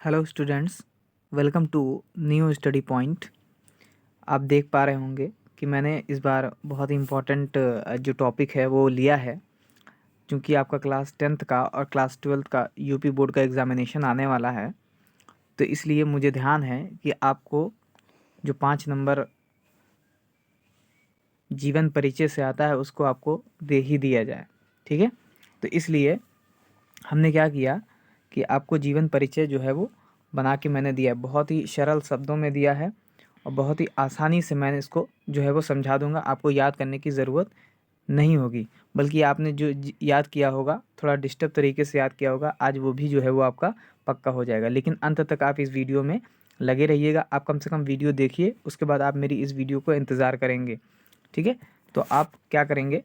Hello students, welcome to new study point. आप देख पा रहे होंगे कि मैंने इस बार बहुत ही इम्पोर्टेंट जो टॉपिक है वो लिया है, क्योंकि आपका क्लास 10th का और क्लास 12th का यूपी बोर्ड का एग्ज़ामिनेशन आने वाला है। तो इसलिए मुझे ध्यान है कि आपको जो 5 नंबर जीवन परिचय से आता है उसको आपको दे ही दिया जाए, ठीक है। तो इसलिए हमने क्या किया कि आपको जीवन परिचय जो है वो बना के मैंने दिया है, बहुत ही सरल शब्दों में दिया है और बहुत ही आसानी से मैंने इसको जो है वो समझा दूंगा। आपको याद करने की ज़रूरत नहीं होगी, बल्कि आपने जो याद किया होगा थोड़ा डिस्टर्ब तरीके से याद किया होगा, आज वो भी जो है वो आपका पक्का हो जाएगा। लेकिन अंत तक आप इस वीडियो में लगे रहिएगा। आप कम से कम वीडियो देखिए, उसके बाद आप मेरी इस वीडियो को इंतज़ार करेंगे, ठीक है। तो आप क्या करेंगे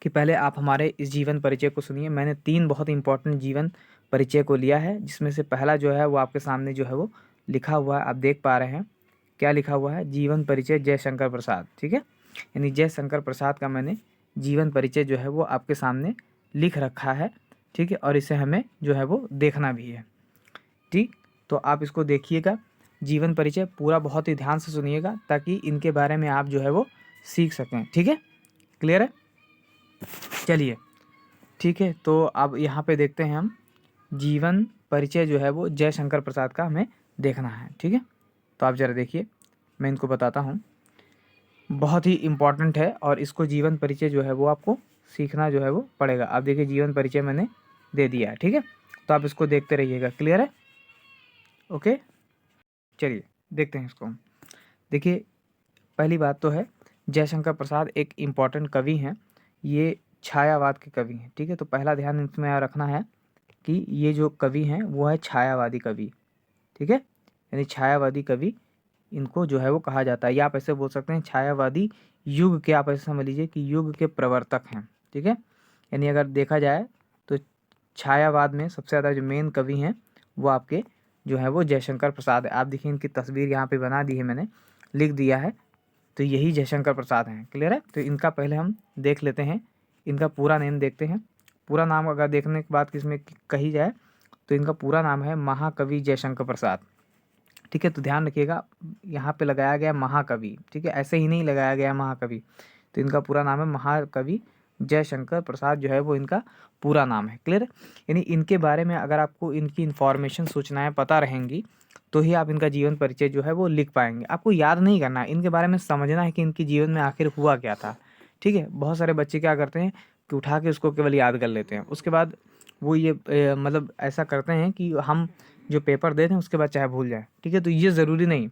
कि पहले आप हमारे इस जीवन परिचय को सुनिए। मैंने 3 बहुत इंपॉर्टेंट जीवन परिचय को लिया है, जिसमें से पहला जो है वो आपके सामने जो है वो लिखा हुआ है, आप देख पा रहे हैं। क्या लिखा हुआ है? जीवन परिचय जयशंकर प्रसाद, ठीक है। यानी जयशंकर प्रसाद का मैंने जीवन परिचय जो है वो आपके सामने लिख रखा है, ठीक है। और इसे हमें जो है वो देखना भी है, ठीक। तो आप इसको देखिएगा, जीवन परिचय पूरा बहुत ही ध्यान से सुनिएगा, ताकि इनके बारे में आप जो है वो सीख सकें, ठीक है। क्लियर है? चलिए, ठीक है। तो अब यहाँ पे देखते हैं हम जीवन परिचय जो है वो जयशंकर प्रसाद का हमें देखना है, ठीक है। तो आप ज़रा देखिए, मैं इनको बताता हूँ, बहुत ही इम्पॉर्टेंट है और इसको जीवन परिचय जो है वो आपको सीखना जो है वो पड़ेगा। आप देखिए, जीवन परिचय मैंने दे दिया है, ठीक है। तो आप इसको देखते रहिएगा। क्लियर है? ओके, चलिए देखते हैं इसको हम। देखिए, पहली बात तो है, जयशंकर प्रसाद एक इम्पॉर्टेंट कवि हैं। ये छायावाद के कवि हैं, ठीक है। तो पहला ध्यान इसमें रखना है कि ये जो कवि हैं वो है छायावादी कवि, ठीक है। यानी छायावादी कवि इनको जो है वो कहा जाता है, या आप ऐसे बोल सकते हैं छायावादी युग के, आप ऐसे समझ लीजिए कि युग के प्रवर्तक हैं, ठीक है। यानी अगर देखा जाए तो छायावाद में सबसे ज़्यादा जो मेन कवि हैं वो आपके जो है वो जयशंकर प्रसाद है। आप देखिए, इनकी तस्वीर यहाँ पे बना दी है, मैंने लिख दिया है। तो यही जयशंकर प्रसाद हैं। क्लियर है? तो इनका पहले हम देख लेते हैं, इनका पूरा नेम देखते हैं। पूरा नाम अगर देखने के बाद किसमें कही जाए तो इनका पूरा नाम है महाकवि जयशंकर प्रसाद, ठीक है। तो ध्यान रखिएगा, यहाँ पे लगाया गया महाकवि, ठीक है, ऐसे ही नहीं लगाया गया महाकवि। तो इनका पूरा नाम है महाकवि जयशंकर प्रसाद, जो है वो इनका पूरा नाम है। क्लियर है? यानी इनके बारे में अगर आपको इनकी इन्फॉर्मेशन सूचनाएं पता रहेंगी तो ही आप इनका जीवन परिचय जो है वो लिख पाएंगे। आपको याद नहीं करना है, इनके बारे में समझना है कि इनके जीवन में आखिर हुआ क्या था, ठीक है। बहुत सारे बच्चे क्या करते हैं कि उठा के उसको केवल याद कर लेते हैं, उसके बाद वो ये मतलब ऐसा करते हैं कि हम जो पेपर दे दें उसके बाद चाहे भूल जाए, ठीक है। तो ये ज़रूरी नहीं,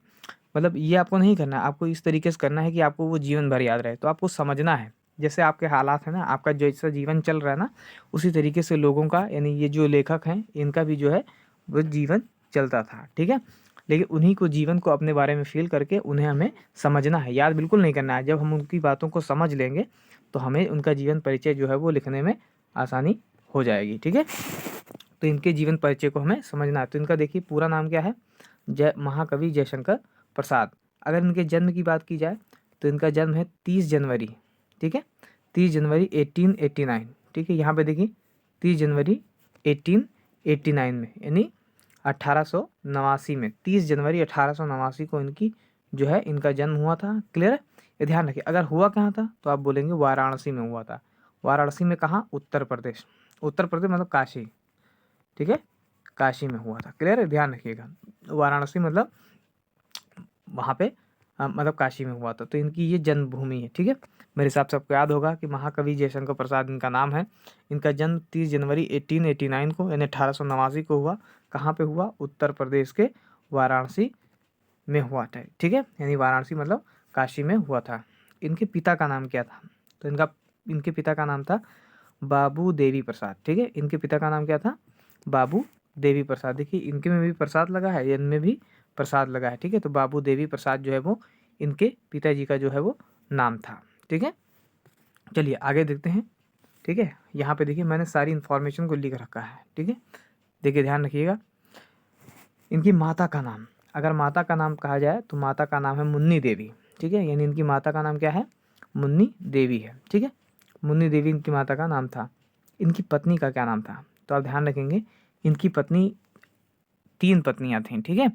मतलब ये आपको नहीं करना है। आपको इस तरीके से करना है कि आपको वो जीवन भर याद रहे। तो आपको समझना है, जैसे आपके हालात है ना, आपका जैसा जीवन चल रहा है ना, उसी तरीके से लोगों का, यानी ये जो लेखक हैं इनका भी जो है वो जीवन चलता था, ठीक है। लेकिन उन्हीं को जीवन को अपने बारे में फील करके उन्हें हमें समझना है, याद बिल्कुल नहीं करना है। जब हम उनकी बातों को समझ लेंगे तो हमें उनका जीवन परिचय जो है वो लिखने में आसानी हो जाएगी, ठीक है। तो इनके जीवन परिचय को हमें समझना है। तो इनका देखिए पूरा नाम क्या है? जय महाकवि जयशंकर प्रसाद। अगर इनके जन्म की बात की जाए तो इनका जन्म है 30 जनवरी, ठीक है, 30 जनवरी 1889, ठीक है। यहाँ पे देखिए 30 जनवरी 1889 में, यानी 1889 में, 30 जनवरी 1889 को इनकी जो है इनका जन्म हुआ था। क्लियर है? ये ध्यान रखिए, अगर हुआ कहाँ था तो आप बोलेंगे वाराणसी में हुआ था। वाराणसी में कहाँ? उत्तर प्रदेश। उत्तर प्रदेश मतलब काशी, ठीक है, काशी में हुआ था। क्लियर है? ध्यान रखिएगा, वाराणसी मतलब वहाँ पे मतलब काशी में हुआ था। तो इनकी ये जन्मभूमि है, ठीक है। मेरे हिसाब से आपको याद होगा कि महाकवि जयशंकर प्रसाद इनका नाम है। इनका जन्म 30 जनवरी 1889 को, यानी 1889 को हुआ। कहाँ पे हुआ? उत्तर प्रदेश के वाराणसी में हुआ था, ठीक है। यानी वाराणसी मतलब काशी में हुआ था। इनके पिता का नाम क्या था? तो इनके पिता का नाम था बाबू देवी प्रसाद, ठीक है। इनके पिता का नाम क्या था? बाबू देवी प्रसाद। देखिए इनके में भी प्रसाद लगा है, इनमें भी प्रसाद लगा है, ठीक है। तो बाबू देवी प्रसाद जो है वो इनके पिताजी का जो है वो नाम था, ठीक है। चलिए आगे देखते हैं, ठीक है। यहाँ पे देखिए मैंने सारी इन्फॉर्मेशन को लिख रखा है, ठीक है। देखिए ध्यान रखिएगा, इनकी माता का नाम, अगर माता का नाम कहा जाए तो माता का नाम है मुन्नी देवी, ठीक है। यानी इनकी माता का नाम क्या है? मुन्नी देवी है, ठीक है। मुन्नी देवी इनकी माता का नाम था। इनकी पत्नी का क्या नाम था? तो आप ध्यान रखेंगे, इनकी पत्नी 3 पत्नियां थीं, ठीक है।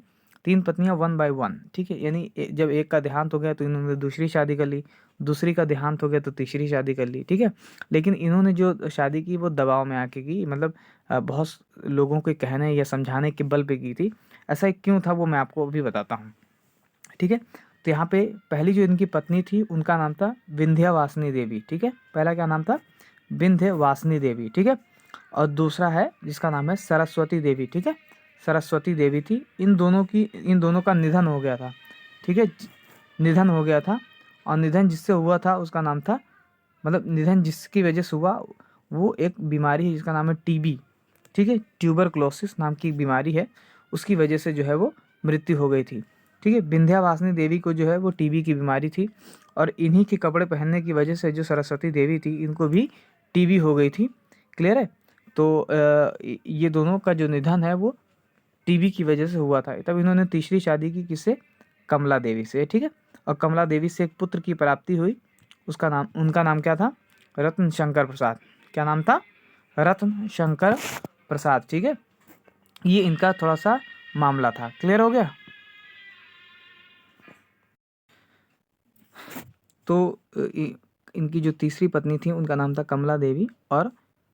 3 पत्नियां 1 बाय 1, ठीक है। यानी जब एक का देहांत हो गया तो इन्होंने दूसरी शादी कर ली, दूसरी का देहांत हो गया तो तीसरी शादी कर ली, ठीक है। लेकिन इन्होंने जो शादी की वो दबाव में आके की, मतलब बहुत लोगों के कहने या समझाने के बल पे की थी। ऐसा क्यों था वो मैं आपको अभी बताता हूँ, ठीक है। तो यहाँ पे पहली जो इनकी पत्नी थी उनका नाम था विंध्यवासिनी देवी, ठीक है। पहला क्या नाम था? विंध्यवासिनी देवी, ठीक है। और दूसरा है जिसका नाम है सरस्वती देवी, ठीक है। सरस्वती देवी थी। इन दोनों का निधन हो गया था, ठीक है। निधन हो गया था, और निधन जिससे हुआ था उसका नाम था, मतलब निधन जिसकी वजह से हुआ वो एक बीमारी है जिसका नाम है टीबी, ठीक है। ट्यूबरक्लोसिस नाम की एक बीमारी है, उसकी वजह से जो है वो मृत्यु हो गई थी, ठीक है। विंध्यवासिनी देवी को जो है वो टीबी की बीमारी थी, और इन्हीं के कपड़े पहनने की वजह से जो सरस्वती देवी थी इनको भी टीबी हो गई थी। क्लियर है? तो ये दोनों का जो निधन है वो टीबी की वजह से हुआ था। तब इन्होंने तीसरी शादी की, किससे? कमला देवी से, ठीक है। और कमला देवी से एक पुत्र की प्राप्ति हुई, उनका नाम क्या था? रत्न शंकर प्रसाद। क्या नाम था? रत्न शंकर प्रसाद, ठीक है। ये इनका थोड़ा सा मामला था। क्लियर हो गया? तो इनकी जो तीसरी पत्नी थी उनका नाम था कमला देवी, और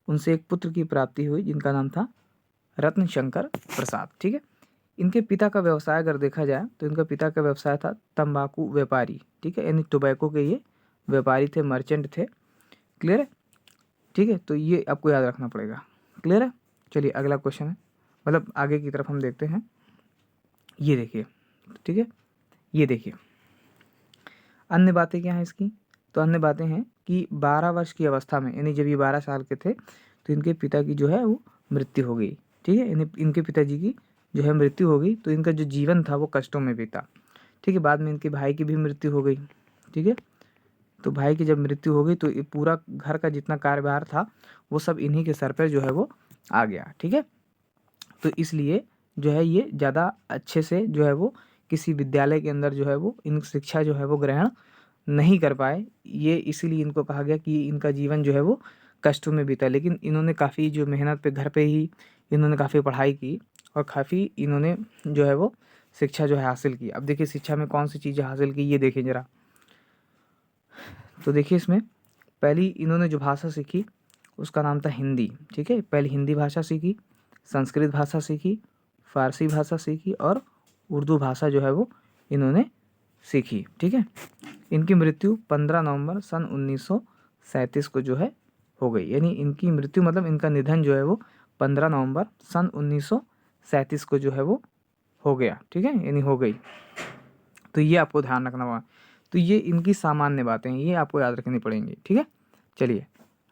उनसे एक पुत्र की प्राप्ति हुई जिनका नाम था रत्न शंकर प्रसाद, ठीक है। इनके पिता का व्यवसाय अगर देखा जाए तो इनका पिता का व्यवसाय था तंबाकू व्यापारी, ठीक है। यानी टोबैको के ये व्यापारी थे, मर्चेंट थे। क्लियर है? ठीक है, तो ये आपको याद रखना पड़ेगा। क्लियर है? चलिए अगला क्वेश्चन है, मतलब आगे की तरफ हम देखते हैं। ये देखिए, ठीक है, ये देखिए अन्य बातें क्या हैं इसकी। तो अन्य बातें हैं कि 12 वर्ष की अवस्था में, यानी जब ये 12 साल के थे तो इनके पिता की जो है वो मृत्यु हो गई, ठीक है। यानी इनके पिताजी की जो है मृत्यु हो गई, तो इनका जो जीवन था वो कष्टों में बीता, ठीक है। बाद में इनके भाई की भी मृत्यु हो गई, ठीक है। तो भाई की जब मृत्यु हो गई तो ये पूरा घर का जितना कार्यभार था वो सब इन्हीं के सर पर जो है वो आ गया, ठीक है। तो इसलिए जो है ये ज़्यादा अच्छे से जो है वो किसी विद्यालय के अंदर जो है वो इन शिक्षा जो है वो ग्रहण नहीं कर पाए। ये इसीलिए इनको कहा गया कि इनका जीवन जो है वो कष्टों में बीता। लेकिन इन्होंने काफ़ी जो मेहनत पे घर पे ही इन्होंने काफ़ी पढ़ाई की, और काफ़ी इन्होंने जो है वो शिक्षा जो है हासिल की। अब देखिए शिक्षा में कौन सी चीज़ें हासिल की, ये देखिए ज़रा। तो देखिए इसमें पहली इन्होंने जो भाषा सीखी उसका नाम था हिंदी, ठीक है। पहले हिंदी भाषा सीखी, संस्कृत भाषा सीखी, फारसी भाषा सीखी, और उर्दू भाषा जो है वो इन्होंने सीखी, ठीक है। इनकी मृत्यु 15 नवंबर सन 1937 को जो है हो गई। यानी इनकी मृत्यु मतलब इनका निधन जो है वो 15 नवंबर सन 1937 को जो है वो हो गया, ठीक है, यानी हो गई। तो ये आपको ध्यान रखना होगा। तो ये इनकी सामान्य बातें हैं, ये आपको याद रखनी पड़ेंगी, ठीक है। चलिए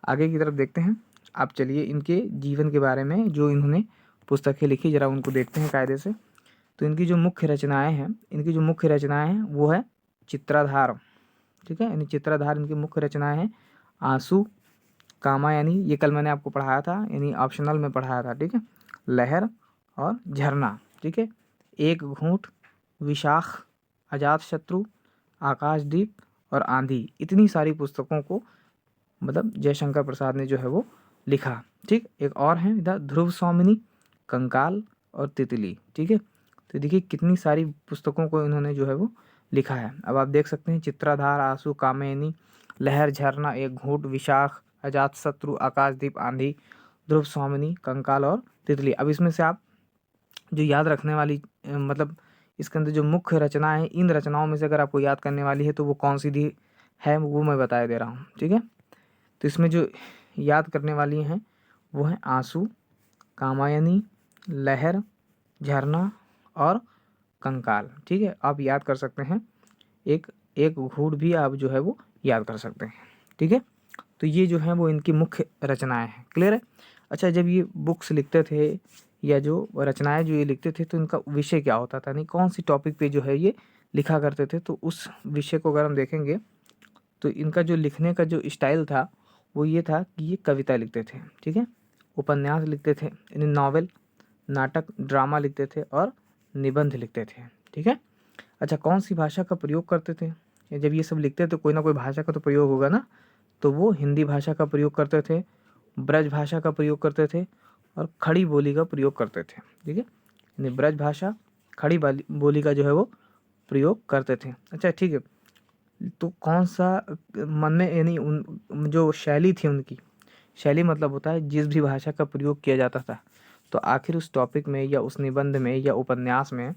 आगे की तरफ देखते हैं। आप चलिए इनके जीवन के बारे में जो इन्होंने पुस्तकें लिखी ज़रा उनको देखते हैं कायदे से। तो इनकी जो मुख्य रचनाएं हैं वो है चित्राधार, ठीक है। यानी चित्राधार इनकी मुख्य रचनाएं हैं। आंसू, कामायनी, ये कल मैंने आपको पढ़ाया था, यानी ऑप्शनल में पढ़ाया था, ठीक है। लहर और झरना, ठीक है। एक घूंट, विशाख, अजातशत्रु, आकाशदीप और आंधी, इतनी सारी पुस्तकों को मतलब जयशंकर प्रसाद ने जो है वो लिखा, ठीक। एक और है इधर ध्रुव स्वामिनी, कंकाल और तितली, ठीक है। तो देखिए कितनी सारी पुस्तकों को इन्होंने जो है वो लिखा है। अब आप देख सकते हैं चित्राधार, आंसू, कामयनी, लहर, झरना, एक घूंट, विशाख, अजातशत्रु, आकाशदीप, आंधी, ध्रुव स्वामिनी, कंकाल और तितली। अब इसमें से आप जो याद रखने वाली मतलब इसके अंदर जो मुख्य रचनाएं हैं, इन रचनाओं में से अगर आपको याद करने वाली है तो वो कौन सी दी है वो मैं बता दे रहा हूँ, ठीक है। तो इसमें जो याद करने वाली हैं वो हैं आंसू, कामायनी, लहर, झरना और कंकाल, ठीक है। आप याद कर सकते हैं, एक एक घूंट भी आप जो है वो याद कर सकते हैं, ठीक है। तो ये जो है वो इनकी मुख्य रचनाएं हैं। क्लियर है? अच्छा, जब ये बुक्स लिखते थे या जो रचनाएं जो ये लिखते थे तो इनका विषय क्या होता था, नहीं कौन सी टॉपिक पे जो है ये लिखा करते थे, तो उस विषय को अगर हम देखेंगे तो इनका जो लिखने का जो स्टाइल था वो ये था कि ये कविता लिखते थे, ठीक है, उपन्यास लिखते थे, यानी नॉवेल, नाटक, ड्रामा लिखते थे और निबंध लिखते थे, ठीक है। अच्छा, कौन सी भाषा का प्रयोग करते थे? जब ये सब लिखते तो कोई ना कोई भाषा का तो प्रयोग होगा ना, तो वो हिंदी भाषा का प्रयोग करते थे, ब्रज भाषा का प्रयोग करते थे और खड़ी बोली का प्रयोग करते थे, ठीक है। यानी ब्रज भाषा, खड़ी बोली का जो है वो प्रयोग करते थे। अच्छा ठीक है, तो कौन सा मन में यानी उन जो शैली थी उनकी, शैली मतलब होता है जिस भी भाषा का प्रयोग किया जाता था, तो आखिर उस टॉपिक में या उस निबंध में या उपन्यास में,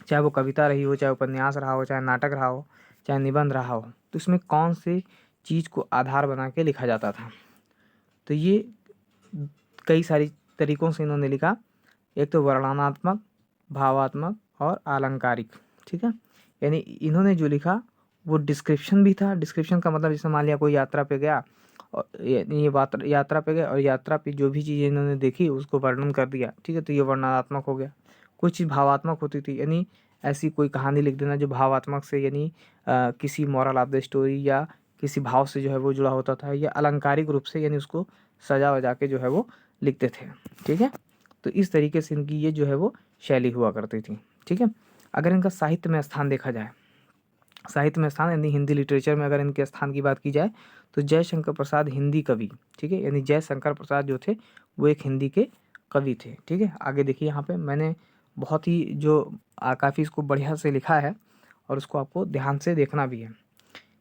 चाहे वो कविता रही हो, चाहे उपन्यास रहा हो, चाहे नाटक रहा हो, चाहे निबंध रहा हो, तो इसमें कौन सी चीज़ को आधार बना के लिखा जाता था। तो ये कई सारी तरीक़ों से इन्होंने लिखा। एक तो वर्णनात्मक, भावात्मक और आलंकारिक। ठीक है, यानी इन्होंने जो लिखा वो डिस्क्रिप्शन भी था। डिस्क्रिप्शन का मतलब जैसे मान लिया कोई यात्रा पे गया और ये बात यात्रा पे गए और यात्रा पे जो भी चीज़ें इन्होंने देखी उसको वर्णन कर दिया। ठीक है, तो ये वर्णनात्मक हो गया। कुछ चीज़ भावात्मक होती थी, यानी ऐसी कोई कहानी लिख देना जो भावात्मक से, यानी किसी मॉरल ऑफ द स्टोरी या किसी भाव से जो है वो जुड़ा होता था, या अलंकारिक रूप से, यानी उसको सजा वजा के जो है वो लिखते थे। ठीक है, तो इस तरीके से इनकी ये जो है वो शैली हुआ करती थी। ठीक है, अगर इनका साहित्य में स्थान देखा जाए, साहित्य में स्थान यानी हिंदी लिटरेचर में अगर इनके स्थान की बात की जाए, तो जयशंकर प्रसाद हिंदी कवि। ठीक है, यानी जयशंकर प्रसाद जो थे वो एक हिंदी के कवि थे। ठीक है, आगे देखिए यहाँ पे मैंने बहुत ही जो काफ़ी इसको बढ़िया से लिखा है और उसको आपको ध्यान से देखना भी है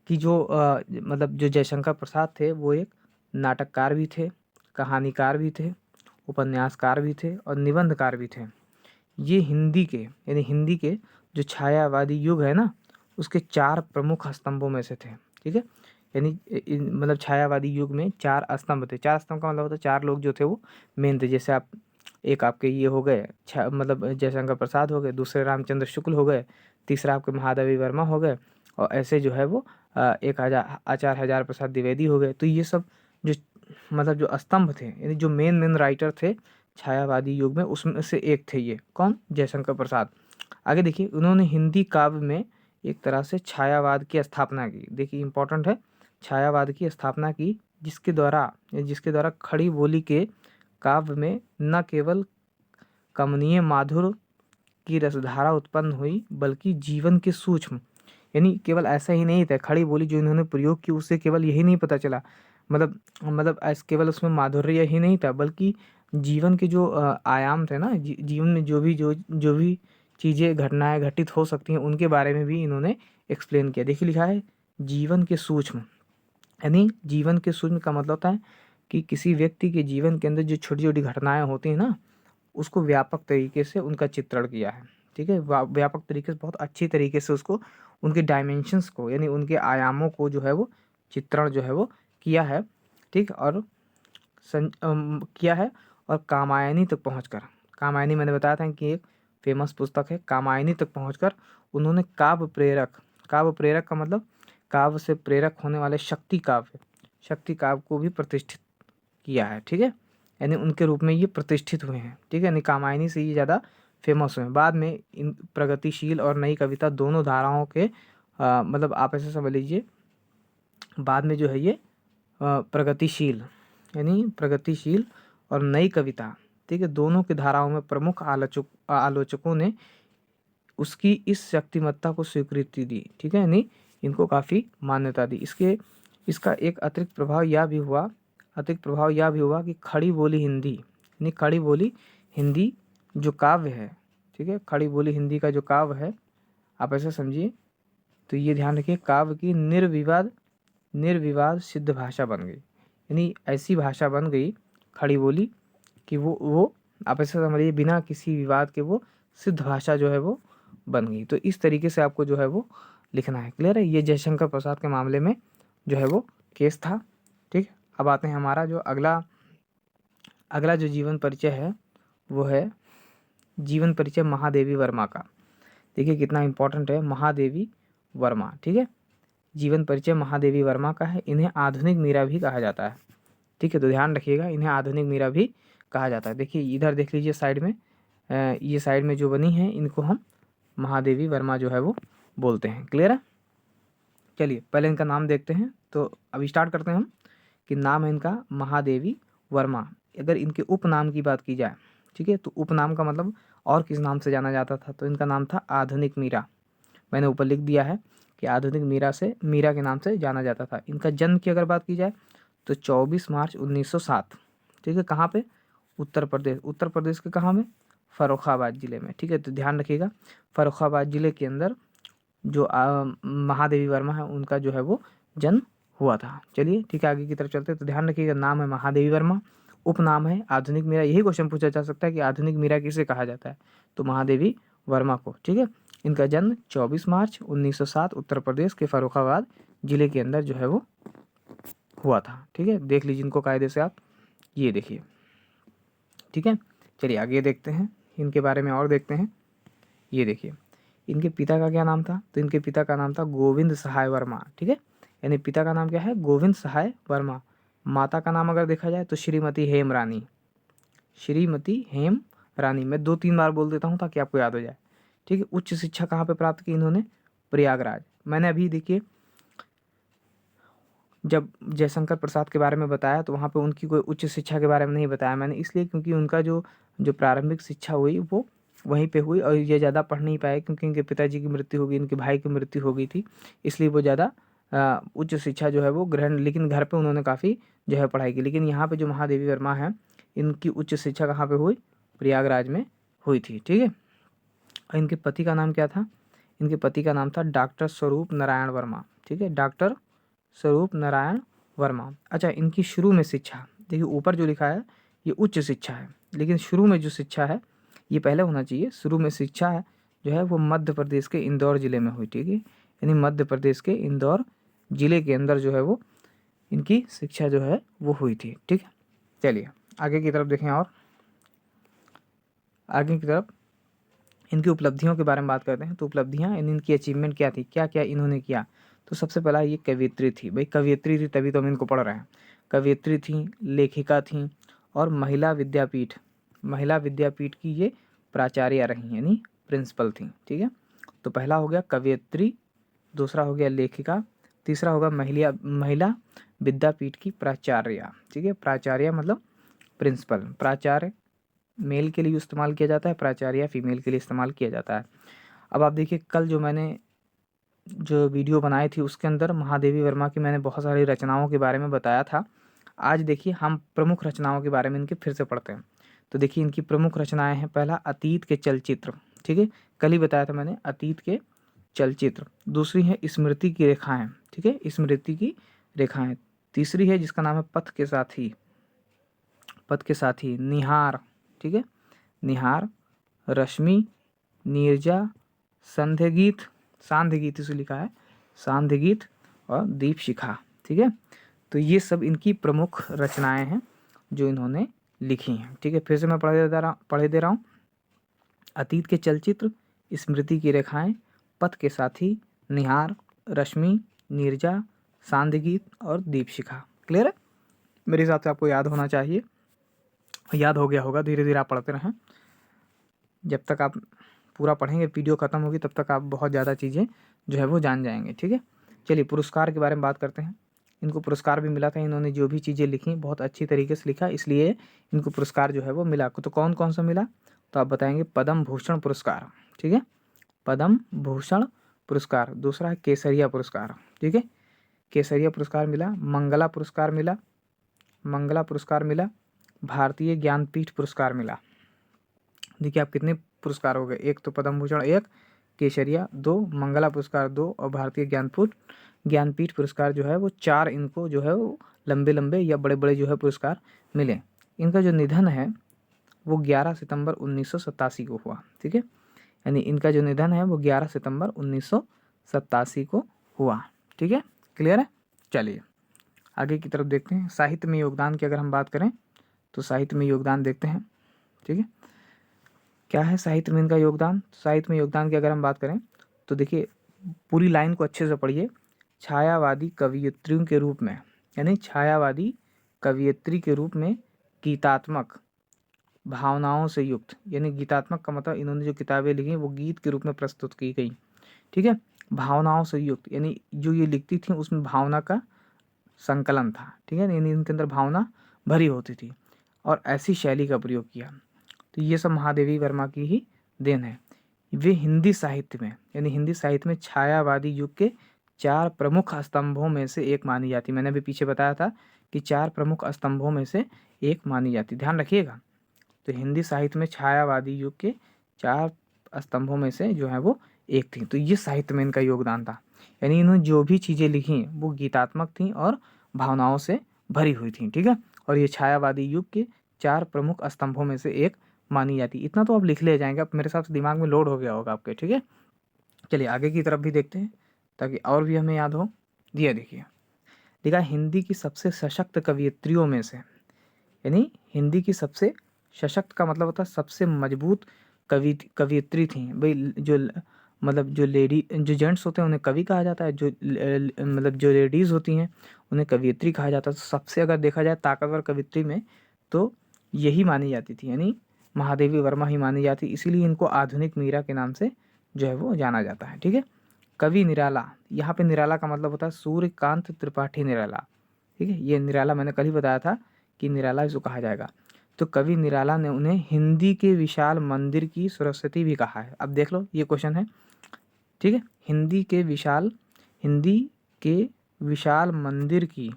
कि जो मतलब जो जयशंकर प्रसाद थे वो एक नाटककार भी थे, कहानीकार भी थे, उपन्यासकार भी थे और निबंधकार भी थे। ये हिंदी के, यानी हिंदी के जो छायावादी युग है ना, उसके 4 प्रमुख स्तंभों में से थे। ठीक है, यानी मतलब छायावादी युग में 4 स्तंभ थे। 4 स्तंभ का मतलब होता है 4 लोग जो थे वो मेन थे। जैसे आप एक आपके ये हो गए मतलब जयशंकर प्रसाद हो गए, दूसरे रामचंद्र शुक्ल हो गए, तीसरा आपके महादेवी वर्मा हो गए, और ऐसे जो है वो एक आचार्य हजार प्रसाद द्विवेदी हो गए। तो ये सब जो मतलब जो स्तंभ थे, यानी जो मेन राइटर थे छायावादी युग में, उसमें से एक थे ये। कौन? जयशंकर प्रसाद। आगे देखिए, उन्होंने हिंदी काव्य में एक तरह से छायावाद की स्थापना की। देखिए इंपॉर्टेंट है, छायावाद की स्थापना की, जिसके द्वारा खड़ी बोली के काव्य में न केवल कमनीय माधुर्य की रसधारा उत्पन्न हुई, बल्कि जीवन के सूक्ष्म, यानी केवल ऐसा ही नहीं था, खड़ी बोली जो इन्होंने प्रयोग की उससे केवल यही नहीं पता चला, मतलब ऐसे केवल उसमें माधुर्य ही नहीं था, बल्कि जीवन के जो आयाम थे ना, जीवन में जो भी चीज़ें घटनाएं घटित हो सकती हैं उनके बारे में भी इन्होंने एक्सप्लेन किया। देखिए लिखा है जीवन के सूक्ष्म, यानी जीवन के सूक्ष्म का मतलब होता है कि किसी व्यक्ति के जीवन के अंदर जो छोटी छोटी घटनाएं होती हैं ना, उसको व्यापक तरीके से उनका चित्रण किया है। ठीक है, व्यापक तरीके से, बहुत अच्छी तरीके से उसको, उनके डायमेंशंस को, यानी उनके आयामों को जो है वो चित्रण जो है वो किया है। ठीक, और किया है। और कामायनी तक पहुंचकर, कामायनी मैंने बताया था कि एक फेमस पुस्तक है, कामायनी तक पहुंचकर उन्होंने काव्य प्रेरक का मतलब काव्य से प्रेरक होने वाले शक्ति काव्य को भी प्रतिष्ठित किया है। ठीक है, यानी उनके रूप में ये प्रतिष्ठित हुए हैं। ठीक है, यानी कामायनी से ये ज़्यादा फेमस हुए हैं। बाद में इन प्रगतिशील और नई कविता दोनों धाराओं के मतलब आप ऐसे समझ लीजिए, बाद में जो है ये प्रगतिशील, यानी प्रगतिशील और नई कविता, ठीक है, दोनों की धाराओं में प्रमुख आलोचकों ने उसकी इस शक्तिमत्ता को स्वीकृति दी। ठीक है, यानी इनको काफ़ी मान्यता दी। इसका एक अतिरिक्त प्रभाव यह भी हुआ कि खड़ी बोली हिंदी, यानी खड़ी बोली हिंदी जो काव्य है, ठीक है, खड़ी बोली हिंदी का जो काव्य है, आप ऐसे समझिए, तो ये ध्यान रखिए, काव्य की निर्विवाद सिद्ध भाषा बन गई। यानी ऐसी भाषा बन गई खड़ी बोली कि वो आप ऐसे समझिए, बिना किसी विवाद के वो सिद्ध भाषा जो है वो बन गई। तो इस तरीके से आपको जो है वो लिखना है। क्लियर है? ये जयशंकर प्रसाद के मामले में जो है वो केस था। ठीक, अब आते हैं हमारा जो अगला जो जीवन परिचय है वो है जीवन परिचय महादेवी वर्मा का। देखिए कितना इम्पोर्टेंट है, महादेवी वर्मा। ठीक है, जीवन परिचय महादेवी वर्मा का है। इन्हें आधुनिक मीरा भी कहा जाता है। ठीक है, तो ध्यान रखिएगा, इन्हें आधुनिक मीरा भी कहा जाता है। देखिए इधर देख लीजिए साइड में, ये साइड में जो बनी है इनको हम महादेवी वर्मा जो है वो बोलते हैं। क्लियर है? चलिए पहले इनका नाम देखते हैं। तो अब स्टार्ट करते हैं हम कि नाम है इनका महादेवी वर्मा। अगर इनके उपनाम की बात की जाए, ठीक है, तो उपनाम का मतलब और किस नाम से जाना जाता था, तो इनका नाम था आधुनिक मीरा। मैंने ऊपर लिख दिया है कि आधुनिक मीरा के नाम से जाना जाता था। इनका जन्म की अगर बात की जाए तो 24 मार्च 1907, ठीक है, कहाँ पे? उत्तर प्रदेश के कहाँ में? फर्रुखाबाद ज़िले में, ठीक है। तो ध्यान रखिएगा, फर्रुखाबाद ज़िले के अंदर जो महादेवी वर्मा है उनका जो है वो जन्म हुआ था। चलिए ठीक है, आगे की तरफ चलते हैं। तो ध्यान रखिएगा, नाम है महादेवी वर्मा, उपनाम है आधुनिक मीरा। यही क्वेश्चन पूछा जा सकता है कि आधुनिक मीरा किसे कहा जाता है, तो महादेवी वर्मा को, ठीक है। इनका जन्म 24 मार्च 1907 उत्तर प्रदेश के फर्रुखाबाद ज़िले के अंदर जो है वो हुआ था, ठीक है। देख लीजिए इनको कायदे से आप, ये देखिए, ठीक है। चलिए आगे देखते हैं, इनके बारे में और देखते हैं। ये देखिए, इनके पिता का क्या नाम था, तो इनके पिता का नाम था गोविंद सहाय वर्मा, ठीक है। यानी पिता का नाम क्या है, गोविंद सहाय वर्मा। माता का नाम अगर देखा जाए तो श्रीमती हेम रानी, श्रीमती हेम रानी। मैं 2-3 बार बोल देता हूँ ताकि आपको याद हो जाए, ठीक है। उच्च शिक्षा कहाँ पे प्राप्त की इन्होंने, प्रयागराज। मैंने अभी देखिए जब जयशंकर प्रसाद के बारे में बताया तो वहाँ पे उनकी कोई उच्च शिक्षा के बारे में नहीं बताया मैंने, इसलिए क्योंकि उनका जो जो प्रारंभिक शिक्षा हुई वो वहीं पे हुई, और ये ज़्यादा पढ़ नहीं पाए क्योंकि इनके पिताजी की मृत्यु हो गई, इनके भाई की मृत्यु हो गई थी, इसलिए वो ज़्यादा उच्च शिक्षा जो है वो ग्रहण, लेकिन घर पे उन्होंने काफ़ी जो है पढ़ाई की। लेकिन यहाँ पे जो महादेवी वर्मा है, इनकी उच्च शिक्षा कहाँ पे हुई, प्रयागराज में हुई थी, ठीक है। और इनके पति का नाम क्या था, इनके पति का नाम था डॉक्टर स्वरूप नारायण वर्मा, ठीक है, डॉक्टर स्वरूप नारायण वर्मा। अच्छा, इनकी शुरू में शिक्षा देखिए, ऊपर जो लिखा है ये उच्च शिक्षा है, लेकिन शुरू में जो शिक्षा है ये पहले होना चाहिए। शुरू में शिक्षा है जो है वो मध्य प्रदेश के इंदौर ज़िले में हुई, ठीक है। यानी मध्य प्रदेश के इंदौर ज़िले के अंदर जो है वो इनकी शिक्षा जो है वो हुई थी, ठीक है। चलिए आगे की तरफ देखें, और आगे की तरफ इनकी उपलब्धियों के बारे में बात करते हैं। तो उपलब्धियाँ, इनकी अचीवमेंट क्या थी, क्या क्या इन्होंने किया। तो सबसे पहला ये कवियत्री थी, भाई कवियत्री थी तभी तो हम इनको पढ़ रहे हैं। कवियत्री थी, लेखिका थी, और महिला विद्यापीठ की ये प्राचार्य रही, यानी प्रिंसिपल थी, ठीक है। तो पहला हो गया कवियत्री, दूसरा हो गया लेखिका, तीसरा होगा महिला विद्यापीठ की प्राचार्य, ठीक है। प्राचार्य मतलब प्रिंसिपल, प्राचार्य मेल के लिए इस्तेमाल किया जाता है, प्राचार्य फीमेल के लिए इस्तेमाल किया जाता है। अब आप देखिए, कल जो मैंने जो वीडियो बनाई थी उसके अंदर महादेवी वर्मा की मैंने बहुत सारी रचनाओं के बारे में बताया था। आज देखिए हम प्रमुख रचनाओं के बारे में इनके फिर से पढ़ते हैं। तो देखिए इनकी प्रमुख रचनाएं हैं, पहला अतीत के चलचित्र, ठीक है, कल ही बताया था मैंने, अतीत के चलचित्र। दूसरी है स्मृति की रेखाएं, ठीक है, स्मृति की रेखाएं। तीसरी है जिसका नाम है पथ के साथी, पथ के साथी, निहार, ठीक है, निहार, रश्मि, नीरजा, संध्य गीत, सांध्य गीत इसे लिखा है, सांध्य गीत, और दीप शिखा, ठीक है। तो ये सब इनकी प्रमुख रचनाएं हैं जो इन्होंने लिखी हैं, ठीक है। फिर से मैं पढ़े दे रहा हूँ। अतीत के चलचित्र, स्मृति की रेखाएं, पथ के साथी, निहार, रश्मि, नीरजा, सांध्य गीत, और दीप शिखा। क्लियर है, मेरे हिसाब से आपको याद होना चाहिए, याद हो गया होगा। धीरे धीरे आप पढ़ते रहें, जब तक आप पूरा पढ़ेंगे वीडियो ख़त्म होगी तब तक आप बहुत ज़्यादा चीज़ें जो है वो जान जाएंगे, ठीक है। चलिए पुरस्कार के बारे में बात करते हैं। इनको पुरस्कार भी मिला था, इन्होंने जो भी चीज़ें लिखी बहुत अच्छी तरीके से लिखा, इसलिए इनको पुरस्कार जो है वो मिला। तो कौन कौन सा मिला, तो आप बताएंगे पद्म भूषण पुरस्कार, ठीक है, पद्म भूषण पुरस्कार। दूसरा है केसरिया पुरस्कार, ठीक है, केसरिया पुरस्कार मिला। मंगला पुरस्कार मिला, मंगला पुरस्कार मिला। भारतीय ज्ञानपीठ पुरस्कार मिला। देखिए आप कितने पुरस्कार हो गए, एक तो पद्म भूषण, एक केसरिया, 2 मंगला पुरस्कार, 2 और भारतीय ज्ञानपीठ पुरस्कार जो है वो 4 इनको जो है वो लंबे लंबे या बड़े बड़े जो है पुरस्कार मिले। इनका जो निधन है वो 11 सितंबर 1987 को हुआ, ठीक है, यानी इनका जो निधन है वो 11 सितंबर 1987 को हुआ, ठीक है। क्लियर है, चलिए आगे की तरफ देखते हैं। साहित्य में योगदान की अगर हम बात करें तो साहित्य में योगदान देखते हैं, ठीक है, क्या है साहित्य में इनका योगदान। साहित्य में योगदान की अगर हम बात करें तो देखिए पूरी लाइन को अच्छे से पढ़िए। छायावादी कवियत्रियों के रूप में, यानी छायावादी कवियत्री के रूप में, गीतात्मक भावनाओं से युक्त, यानी गीतात्मक का मतलब इन्होंने जो किताबें लिखी वो गीत के रूप में प्रस्तुत की गई, ठीक है। भावनाओं से युक्त यानी जो ये लिखती थी उसमें भावना का संकलन था, ठीक है, यानी इनके अंदर भावना भरी होती थी, और ऐसी शैली का प्रयोग किया। तो ये सब महादेवी वर्मा की ही देन है। वे हिंदी साहित्य में, यानी हिंदी साहित्य में छायावादी युग के 4 प्रमुख स्तंभों में से एक मानी जाती। मैंने अभी पीछे बताया था कि 4 प्रमुख स्तंभों में से एक मानी जाती, ध्यान रखिएगा। तो हिंदी साहित्य में छायावादी युग के 4 स्तंभों में से जो है वो एक थी। तो ये साहित्य में इनका योगदान था, यानी इन्होंने जो भी चीज़ें लिखी वो गीतात्मक थी और भावनाओं से भरी हुई थी, ठीक है। और ये छायावादी युग के 4 प्रमुख स्तंभों में से एक मानी जाती। इतना तो आप लिख ले जाएंगे, अब मेरे हिसाब से दिमाग में लोड हो गया होगा आपके, ठीक है। चलिए आगे की तरफ भी देखते हैं ताकि और भी हमें याद हो। दिया देखिए, लिखा हिंदी की सबसे सशक्त कवयित्रियों में से, यानी हिंदी की सबसे सशक्त का मतलब होता है सबसे मजबूत कवयित्री थी भाई। जो मतलब जो लेडी जो जेंट्स होते हैं उन्हें कवि कहा जाता है, जो मतलब जो लेडीज़ होती हैं उन्हें कवयित्री कहा जाता है। तो सबसे अगर देखा जाए ताकतवर कवयित्री में तो यही मानी जाती थी, यानी महादेवी वर्मा ही मानी जाती, इसीलिए इनको आधुनिक मीरा के नाम से जो है वो जाना जाता है, ठीक है। कवि निराला, यहाँ पे निराला का मतलब होता है सूर्यकांत त्रिपाठी निराला, ठीक है। ये निराला मैंने कल ही बताया था कि निराला इसको कहा जाएगा। तो कवि निराला ने उन्हें हिंदी के विशाल मंदिर की सरस्वती भी कहा है। अब देख लो, ये क्वेश्चन है, ठीक है। हिंदी के विशाल मंदिर की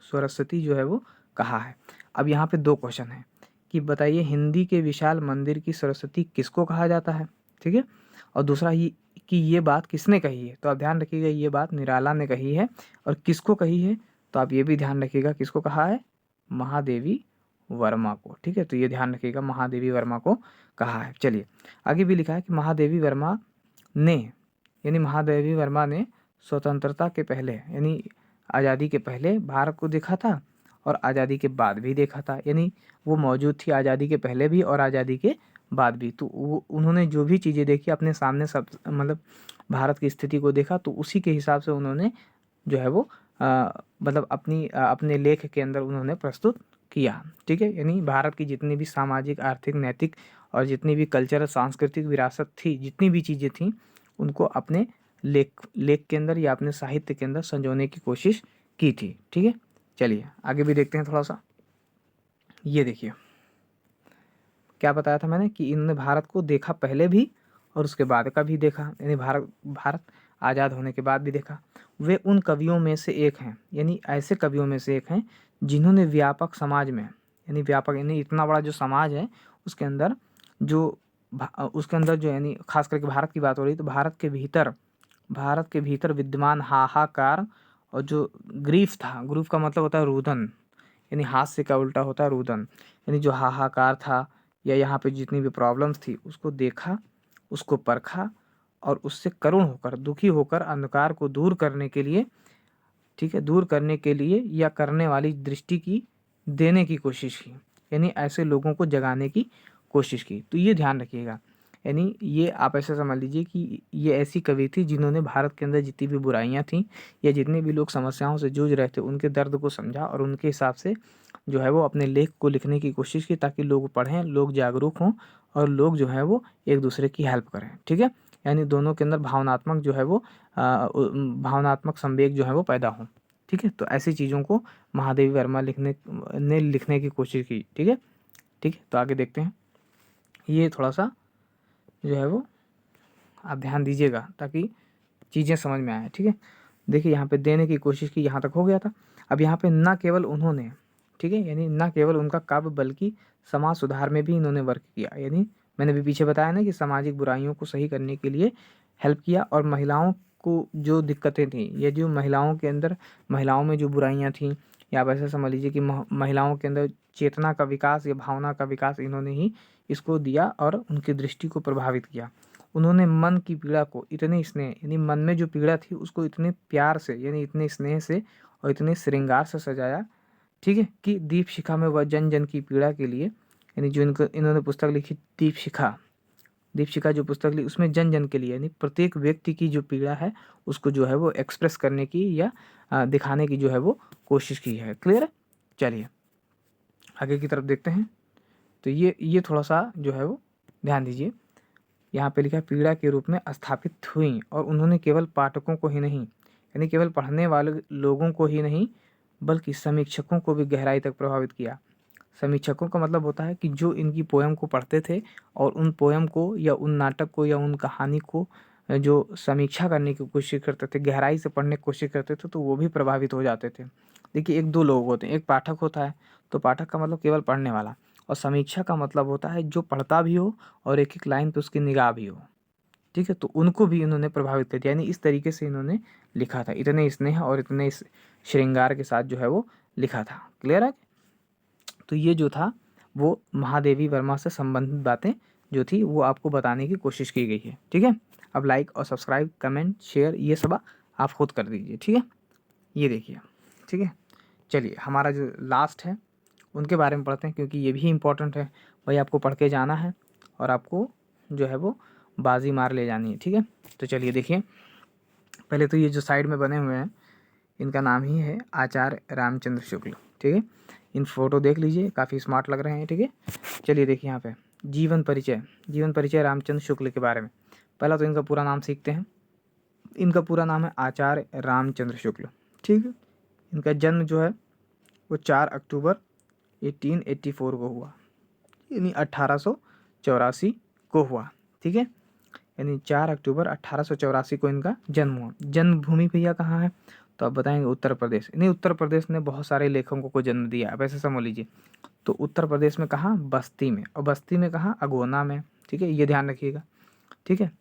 सरस्वती जो है वो कहा है। अब यहाँ पे 2 क्वेश्चन है कि बताइए हिंदी के विशाल मंदिर की सरस्वती किसको कहा जाता है, ठीक है। और दूसरा ये कि ये बात किसने कही है, तो आप ध्यान रखिएगा ये बात निराला ने कही है। और किसको कही है, तो आप ये भी ध्यान रखिएगा किसको कहा है, महादेवी वर्मा को, ठीक है। तो ये ध्यान रखिएगा महादेवी वर्मा को कहा है। चलिए आगे भी लिखा है कि महादेवी वर्मा ने, यानी महादेवी वर्मा ने स्वतंत्रता के पहले यानी आज़ादी के पहले भारत को देखा था और आज़ादी के बाद भी देखा था, यानी वो मौजूद थी आज़ादी के पहले भी और आज़ादी के बाद भी। तो वो उन्होंने जो भी चीज़ें देखी अपने सामने सब मतलब भारत की स्थिति को देखा, तो उसी के हिसाब से उन्होंने जो है वो मतलब अपने लेख के अंदर उन्होंने प्रस्तुत किया, ठीक है। यानी भारत की जितनी भी सामाजिक आर्थिक नैतिक और जितनी भी कल्चरल सांस्कृतिक विरासत थी, जितनी भी चीज़ें थीं उनको अपने लेख के अंदर या अपने साहित्य के अंदर संजोने की कोशिश की थी, ठीक है। चलिए आगे भी देखते हैं थोड़ा सा। ये देखिए क्या बताया था मैंने कि इन्होंने भारत को देखा पहले भी और उसके बाद का भी देखा, यानी भारत आज़ाद होने के बाद भी देखा। वे उन कवियों में से एक हैं, यानी ऐसे कवियों में से एक हैं जिन्होंने व्यापक समाज में, यानी व्यापक यानी इतना बड़ा जो समाज है उसके अंदर जो यानी खास करके भारत की बात हो रही, तो भारत के भीतर विद्यमान हाहाकार और जो ग्रीफ था, ग्रीफ का मतलब होता है रुदन, यानी हास्य का उल्टा होता है रुदन, यानी जो हाहाकार था या यहाँ पे जितनी भी प्रॉब्लम्स थी उसको देखा, उसको परखा और उससे करुण होकर दुखी होकर अंधकार को दूर करने के लिए, ठीक है, दूर करने के लिए या करने वाली दृष्टि की देने की कोशिश की, यानी ऐसे लोगों को जगाने की कोशिश की। तो ये ध्यान रखिएगा, यानी ये आप ऐसे समझ लीजिए कि ये ऐसी कवि थी जिन्होंने भारत के अंदर जितनी भी बुराइयां थीं या जितने भी लोग समस्याओं से जूझ रहे थे उनके दर्द को समझा और उनके हिसाब से जो है वो अपने लेख को लिखने की कोशिश की ताकि लोग पढ़ें, लोग जागरूक हों और लोग जो है वो एक दूसरे की हेल्प करें, ठीक है। यानी दोनों के अंदर भावनात्मक जो है वो भावनात्मक संवेग जो है वो पैदा हो, ठीक है। तो ऐसी चीज़ों को महादेवी वर्मा लिखने की कोशिश की, ठीक है। ठीक है, तो आगे देखते हैं। ये थोड़ा सा जो है वो आप ध्यान दीजिएगा ताकि चीज़ें समझ में आए, ठीक है। देखिए यहाँ पे देने की कोशिश की, यहाँ तक हो गया था। अब यहाँ पे ना केवल उन्होंने, ठीक है, यानी ना केवल उनका काव्य बल्कि समाज सुधार में भी इन्होंने वर्क किया, यानी मैंने भी पीछे बताया ना कि सामाजिक बुराइयों को सही करने के लिए हेल्प किया और महिलाओं को जो दिक्कतें थी या जो महिलाओं के अंदर महिलाओं में जो बुराइयाँ थीं या आप ऐसा समझ लीजिए कि महिलाओं के अंदर चेतना का विकास या भावना का विकास इन्होंने ही इसको दिया और उनकी दृष्टि को प्रभावित किया। उन्होंने मन की पीड़ा को इतने स्नेह, यानी मन में जो पीड़ा थी उसको इतने प्यार से यानी इतने स्नेह से और इतने श्रृंगार से सजाया, ठीक है, कि दीप शिखा में वह जन जन की पीड़ा के लिए, यानी जो इन्होंने पुस्तक लिखी दीप शिखा जो पुस्तक लिखी उसमें जन जन के लिए यानी प्रत्येक व्यक्ति की जो पीड़ा है उसको जो है वो एक्सप्रेस करने की या दिखाने की जो है वो कोशिश की है। क्लियर है। चलिए आगे की तरफ देखते हैं। तो ये थोड़ा सा जो है वो ध्यान दीजिए। यहाँ पे लिखा है पीड़ा के रूप में स्थापित हुई और उन्होंने केवल पाठकों को ही नहीं, यानी केवल पढ़ने वाले लोगों को ही नहीं बल्कि समीक्षकों को भी गहराई तक प्रभावित किया। समीक्षकों का मतलब होता है कि जो इनकी पोयम को पढ़ते थे और उन पोयम को या उन नाटक को या उन कहानी को जो समीक्षा करने की कोशिश करते थे, गहराई से पढ़ने की कोशिश करते थे, तो वो भी प्रभावित हो जाते थे। देखिए एक दो लोग होते हैं, एक पाठक होता है, तो पाठक का मतलब केवल पढ़ने वाला, और समीक्षा का मतलब होता है जो पढ़ता भी हो और एक एक लाइन पे उसकी निगाह भी हो, ठीक है। तो उनको भी इन्होंने प्रभावित कर दिया, यानी इस तरीके से इन्होंने लिखा था, इतने स्नेह और इतने श्रृंगार के साथ जो है वो लिखा था। क्लियर है? तो ये जो था वो महादेवी वर्मा से संबंधित बातें जो थी वो आपको बताने की कोशिश की गई है, ठीक है। अब लाइक और सब्सक्राइब, कमेंट, शेयर ये सब आप खुद कर दीजिए, ठीक है। ये देखिए, ठीक है। चलिए हमारा जो लास्ट है उनके बारे में पढ़ते हैं, क्योंकि ये भी इम्पोर्टेंट है भाई, आपको पढ़ के जाना है और आपको जो है वो बाजी मार ले जानी है, ठीक है। तो चलिए देखिए, पहले तो ये जो साइड में बने हुए हैं इनका नाम ही है आचार्य रामचंद्र शुक्ल, ठीक है। इन फोटो देख लीजिए, काफ़ी स्मार्ट लग रहे हैं, ठीक है। चलिए देखिए यहाँ पे जीवन परिचय रामचंद्र शुक्ल के बारे में। पहला तो इनका पूरा नाम सीखते हैं। इनका पूरा नाम है आचार्य रामचंद्र शुक्ल, ठीक है। इनका जन्म जो है वो 4 अक्टूबर 1884 को हुआ, यानी 1884 को हुआ, ठीक है। यानी 4 अक्टूबर 1884 को इनका जन्म हुआ। जन्मभूमि भैया कहाँ है, तो आप बताएंगे उत्तर प्रदेश। नहीं, उत्तर प्रदेश ने बहुत सारे लेखकों को जन्म दिया, आप ऐसे समझ लीजिए। तो उत्तर प्रदेश में कहाँ, बस्ती में, और बस्ती में कहाँ, अगोना में, ठीक है। ये ध्यान रखिएगा, ठीक है।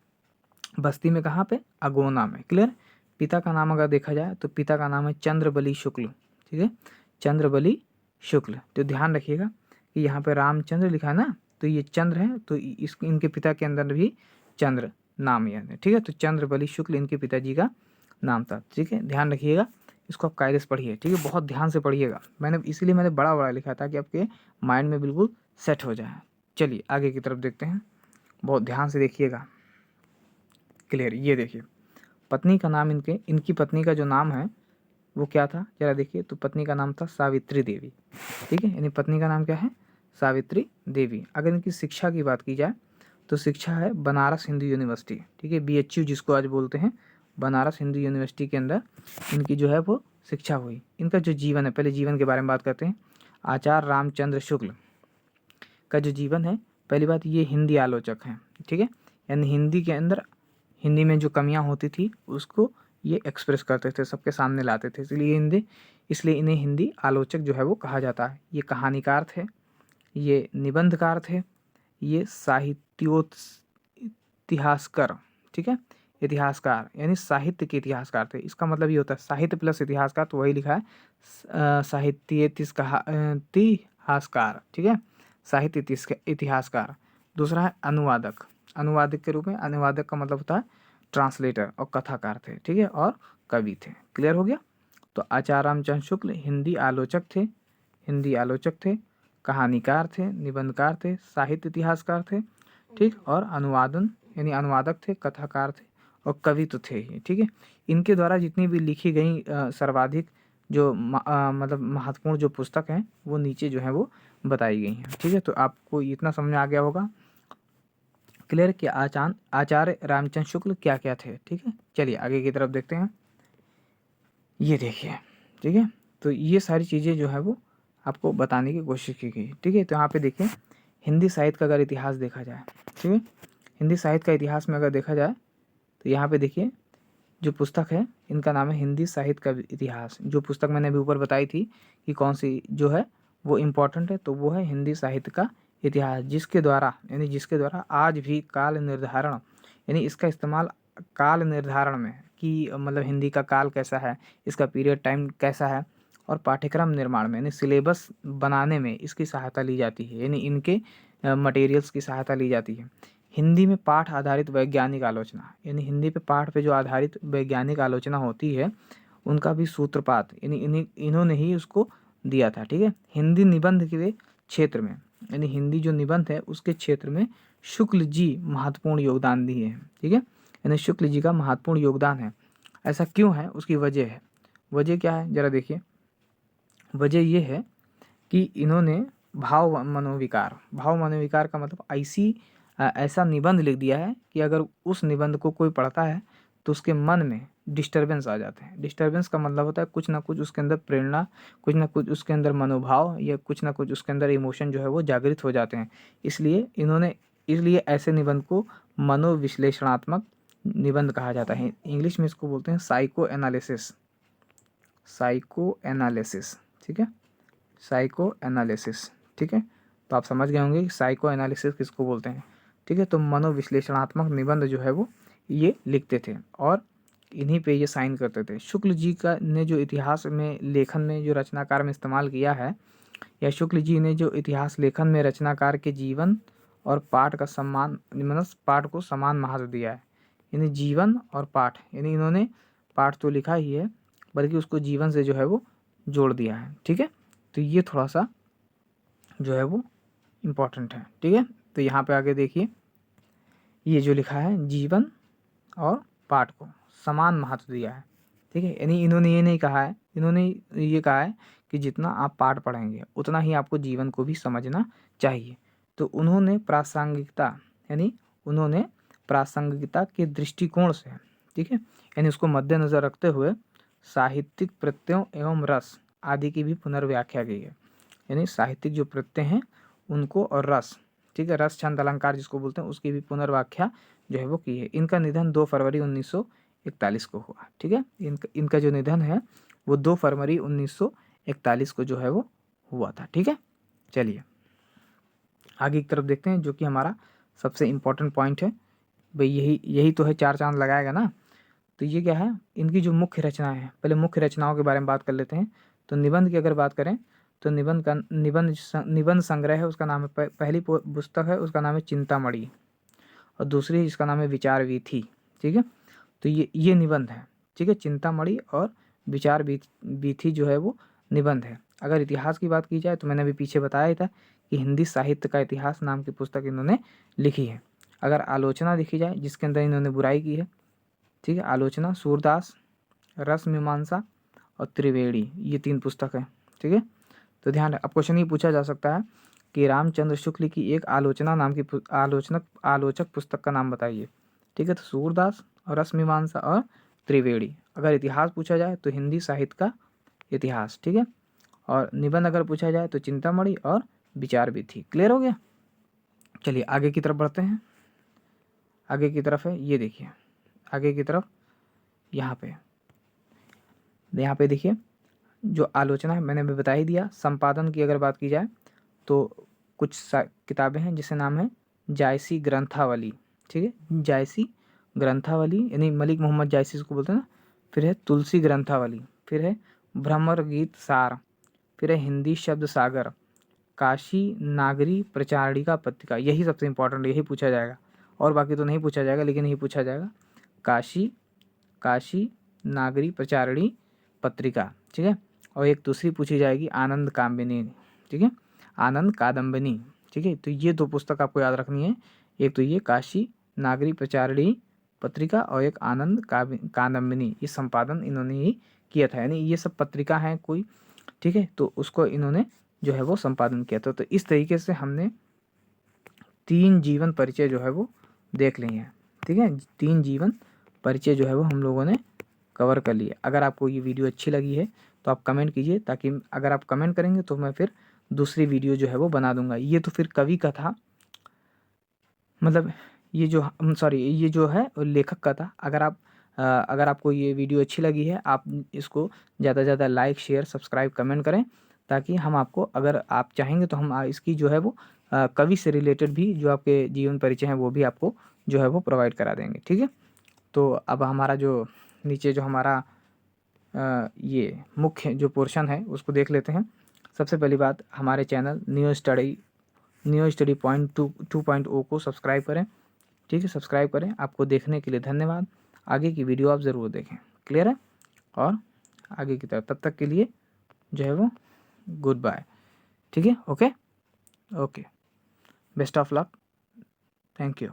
बस्ती में कहाँ पे, अगोना में। क्लियर? पिता का नाम अगर देखा जाए तो पिता का नाम है चंद्रबली शुक्ल, ठीक है, चंद्रबली शुक्ल। तो ध्यान रखिएगा कि यहाँ पे रामचंद्र लिखा है ना, तो ये चंद्र है, तो इस इनके पिता के अंदर भी चंद्र नाम याद है, ठीक है। तो चंद्रबली शुक्ल इनके पिताजी का नाम था, ठीक है। ध्यान रखिएगा, इसको आप कायदे से पढ़िए, ठीक है, बहुत ध्यान से पढ़िएगा। इसीलिए मैंने बड़ा बड़ा लिखा था कि आपके माइंड में बिल्कुल सेट हो जाए। चलिए आगे की तरफ देखते हैं, बहुत ध्यान से देखिएगा। क्लियर? ये देखिए, पत्नी का नाम इनकी पत्नी का जो नाम है वो क्या था, जरा देखिए। तो पत्नी का नाम था सावित्री देवी, ठीक है। यानी पत्नी का नाम क्या है, सावित्री देवी। अगर इनकी शिक्षा की बात की जाए तो शिक्षा है बनारस हिंदू यूनिवर्सिटी, ठीक है, BHU जिसको आज बोलते हैं, बनारस हिंदू यूनिवर्सिटी के अंदर इनकी जो है वो शिक्षा हुई। इनका जो जीवन है, पहले जीवन के बारे में बात करते हैं। आचार्य रामचंद्र शुक्ल का जो जीवन है, पहली बात ये हिंदी आलोचक हैं, ठीक है। यानी हिंदी के अंदर, हिंदी में जो कमियां होती थी उसको ये एक्सप्रेस करते थे, सबके सामने लाते थे, इसलिए इन्हें हिंदी आलोचक जो है वो कहा जाता है। ये कहानीकार थे, ये निबंधकार थे, ये इतिहासकार, ठीक है, इतिहासकार यानी साहित्य के इतिहासकार थे। इसका मतलब ये होता है साहित्य प्लस इतिहासकार, तो वही लिखा है इतिहासकार, ठीक है, साहित्य इतिहासकार। दूसरा है अनुवादक, अनुवादक के रूप में, अनुवादक का मतलब होता है ट्रांसलेटर, और कथाकार थे, ठीक है, और कवि थे। क्लियर हो गया? तो आचार्य रामचंद्र शुक्ल हिंदी आलोचक थे, कहानीकार थे, निबंधकार थे, साहित्य इतिहासकार थे, ठीक, और अनुवादन यानी अनुवादक थे, कथाकार थे, और कवि तो थे ही, ठीक है। इनके द्वारा जितनी भी लिखी गई सर्वाधिक जो मतलब महत्वपूर्ण जो पुस्तक हैं वो नीचे जो है वो बताई गई हैं, ठीक है। तो आपको इतना समझ में आ गया होगा, क्लियर, कि आचार्य रामचंद्र शुक्ल क्या क्या थे, ठीक है। चलिए आगे की तरफ देखते हैं। ये देखिए, ठीक है, तो ये सारी चीज़ें जो है वो आपको बताने की कोशिश की गई, ठीक है। तो यहाँ पे देखिए, हिंदी साहित्य का अगर इतिहास देखा जाए, ठीक है, हिंदी साहित्य का इतिहास में अगर देखा जाए तो यहाँ पे देखिए जो पुस्तक है इनका नाम है हिंदी साहित्य का इतिहास। जो पुस्तक मैंने अभी ऊपर बताई थी कि कौन सी जो है वो इम्पोर्टेंट है, तो वो है हिंदी साहित्य का इतिहास, जिसके द्वारा आज भी काल निर्धारण, यानी इसका इस्तेमाल काल निर्धारण में, कि मतलब हिंदी का काल कैसा है, इसका पीरियड टाइम कैसा है, और पाठ्यक्रम निर्माण में यानी सिलेबस बनाने में इसकी सहायता ली जाती है, यानी इनके मटेरियल्स की सहायता ली जाती है। हिंदी में पाठ आधारित वैज्ञानिक आलोचना, यानी हिंदी पे पाठ पे जो आधारित वैज्ञानिक आलोचना होती है उनका भी सूत्रपात यानी इन्होंने ही उसको दिया था, ठीक है। हिंदी निबंध के क्षेत्र में, यानी हिंदी जो निबंध है उसके क्षेत्र में शुक्ल जी महत्वपूर्ण योगदान दिए हैं, ठीक है, यानी शुक्ल जी का महत्वपूर्ण योगदान है। ऐसा क्यों है, उसकी वजह है। वजह क्या है, जरा देखिए। वजह ये है कि इन्होंने भाव मनोविकार का मतलब ऐसा निबंध लिख दिया है कि अगर उस निबंध को कोई पढ़ता है तो उसके मन में डिस्टरबेंस आ जाते हैं। डिस्टरबेंस का मतलब होता है कुछ ना कुछ उसके अंदर प्रेरणा, कुछ ना कुछ उसके अंदर मनोभाव, या कुछ ना कुछ उसके अंदर इमोशन जो है वो जागृत हो जाते हैं। इसलिए ऐसे निबंध को मनोविश्लेषणात्मक निबंध कहा जाता है। इंग्लिश में इसको बोलते हैं साइको एनालिसिस, ठीक है, साइको एनालिसिस, ठीक है। तो आप समझ गए होंगे कि साइको एनालिसिस किसको बोलते हैं। ठीक है, तो मनोविश्लेषणात्मक निबंध जो है वो ये लिखते थे और इन्हीं पे ये साइन करते थे। शुक्ल जी का ने जो इतिहास में लेखन में जो रचनाकार में इस्तेमाल किया है, या शुक्ल जी ने जो इतिहास लेखन में रचनाकार के जीवन और पाठ का सम्मान, मतलब पाठ को समान महत्व दिया है। यानी जीवन और पाठ, यानी इन्होंने पाठ तो लिखा ही है बल्कि उसको जीवन से जो है वो जोड़ दिया है। ठीक है, तो ये थोड़ा सा जो है वो इम्पोर्टेंट है। ठीक है, तो यहाँ पे आगे देखिए, ये जो लिखा है जीवन और पाठ को समान महत्व दिया है। ठीक है, यानी इन्होंने ये नहीं कहा है, इन्होंने ये कहा है कि जितना आप पाठ पढ़ेंगे उतना ही आपको जीवन को भी समझना चाहिए। तो उन्होंने प्रासंगिकता, यानी उन्होंने प्रासंगिकता के दृष्टिकोण से, ठीक है, यानी उसको मद्देनज़र रखते हुए साहित्यिक प्रत्ययों एवं रस आदि की भी पुनर्व्याख्या की है। यानी साहित्यिक जो प्रत्यय हैं उनको और रस, ठीक है, रस छंद अलंकार जिसको बोलते हैं, उसकी भी पुनर्व्याख्या जो है वो की है। इनका निधन 2 फरवरी 1941 को हुआ। ठीक है, इनका जो निधन है वो 2 फरवरी 1941 को जो है वो हुआ था। ठीक है, चलिए आगे की तरफ देखते हैं, जो कि हमारा सबसे इम्पोर्टेंट पॉइंट है। भाई यही तो है, 4 चांद लगाएगा ना। तो ये क्या है, इनकी जो मुख्य रचनाएं हैं, पहले मुख्य रचनाओं के बारे में बात कर लेते हैं। तो निबंध की अगर बात करें तो निबंध संग्रह है, उसका नाम है, पहली पुस्तक है उसका नाम है चिंतामणि, और दूसरी जिसका नाम है विचार वीथी। ठीक है, तो ये निबंध है। ठीक है, चिंतामणि और विचार वीथी जो है वो निबंध है। अगर इतिहास की बात की जाए तो मैंने अभी पीछे बताया ही था कि हिंदी साहित्य का इतिहास नाम की पुस्तक इन्होंने लिखी है। अगर आलोचना देखी जाए जिसके अंदर इन्होंने बुराई की है, ठीक है, आलोचना, सूरदास, रस मीमांसा और त्रिवेणी, ये 3 पुस्तक है। ठीक है, तो ध्यान, अब क्वेश्चन ये पूछा जा सकता है कि रामचंद्र शुक्ल की एक आलोचना नाम की आलोचक पुस्तक का नाम बताइए। ठीक है, तो सूरदास और रस मीमांसा और त्रिवेणी। अगर इतिहास पूछा जाए तो हिंदी साहित्य का इतिहास। ठीक है, और निबंध अगर पूछा जाए तो चिंतामणि और विचार भी थी। क्लियर हो गया। चलिए आगे की तरफ बढ़ते हैं। आगे की तरफ है, ये देखिए आगे की तरफ, यहाँ पे देखिए जो आलोचना है मैंने भी बता ही दिया। संपादन की अगर बात की जाए तो कुछ किताबें हैं जिससे नाम है जायसी ग्रंथावली। ठीक है, जायसी ग्रंथावली यानी मलिक मोहम्मद जायसी इसको बोलते हैं ना। फिर है तुलसी ग्रंथावली, फिर है भ्रमर गीत सार, फिर है हिंदी शब्द सागर, काशी नागरी प्रचारिका पत्रिका। यही सबसे इंपॉर्टेंट, यही पूछा जाएगा, और बाकी तो नहीं पूछा जाएगा, लेकिन यही पूछा जाएगा। काशी नागरी प्रचारिणी पत्रिका। ठीक है, और एक दूसरी पूछी जाएगी आनंद कामिनी। ठीक है, आनंद कादम्बिनी। ठीक है, तो ये 2 पुस्तक आपको याद रखनी है। एक तो ये काशी नागरी प्रचारिणी पत्रिका और एक आनंद कादम्बिनी। ये संपादन इन्होंने ही किया था, यानी ये सब पत्रिका हैं कोई। ठीक है, तो उसको इन्होंने जो है वो संपादन किया था। तो इस तरीके से हमने 3 जीवन परिचय जो है वो देख लिए हैं। ठीक है, 3 जीवन परिचय जो है वो हम लोगों ने कवर कर लिए। अगर आपको ये वीडियो अच्छी लगी है तो आप कमेंट कीजिए, ताकि अगर आप कमेंट करेंगे तो मैं फिर दूसरी वीडियो जो है वो बना दूंगा। ये तो फिर कवि का था, मतलब ये जो है लेखक का था। अगर आपको ये वीडियो अच्छी लगी है, आप इसको ज़्यादा से ज़्यादा लाइक शेयर सब्सक्राइब कमेंट करें, ताकि हम आपको, अगर आप चाहेंगे तो हम इसकी जो है वो कवि से रिलेटेड भी जो आपके जीवन परिचय हैं वो भी आपको जो है वो प्रोवाइड करा देंगे। ठीक है, तो अब हमारा जो नीचे जो हमारा ये मुख्य जो पोर्शन है उसको देख लेते हैं। सबसे पहली बात, हमारे चैनल न्यू स्टडी पॉइंट 2.0 को सब्सक्राइब करें। ठीक है, सब्सक्राइब करें। आपको देखने के लिए धन्यवाद। आगे की वीडियो आप ज़रूर देखें। क्लियर है, और आगे की तरफ, तब तक के लिए जो है वो गुड बाय। ठीक है, okay, best of luck, thank you.